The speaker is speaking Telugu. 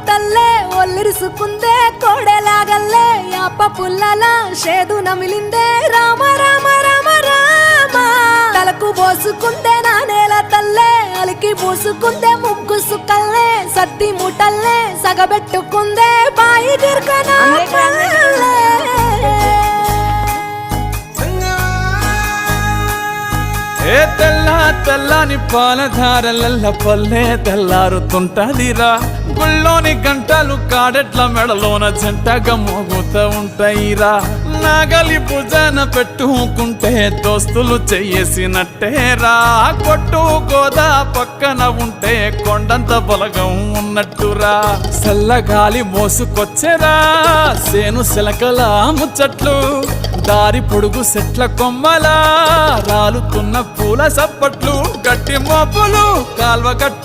తల్లే ఒల్లిరుసుకుందే కోడెలాగల్లే యాప పుల్లల షేదు నమిలిందే రామ రామ రామ రామ తలకు పోసుకుందే నా నేల తల్లే అలికి పూసుకుందే ముగ్గు సుక్కల్లే సత్తి ముటల్లే సగబెట్టుకుందే బాయి గిర్కనా ఏ తెల్ల తెల్లని పాలధారలల్ల పల్లె తెల్లారుతుంటదిరా గుళ్ళోని గంటలు కాడెట్ల మెడలోన జంటగా మోగుతూ ఉంటాయిరా నాగలి భుజన పెట్టుకుంటే దోస్తులు చెయ్యేసినట్టేరా కొట్టు గోదా పక్కన ఉంటే కొండంత బలగం ఉన్నట్టురా చల్లగాలి మోసుకొచ్చెరా సేను శిలకల ముచ్చట్లు దారి పొడుగు సెట్ల కొమ్మలా రాలుతున్న పూల సప్పట్లు గట్టి మోపులు కాల్వ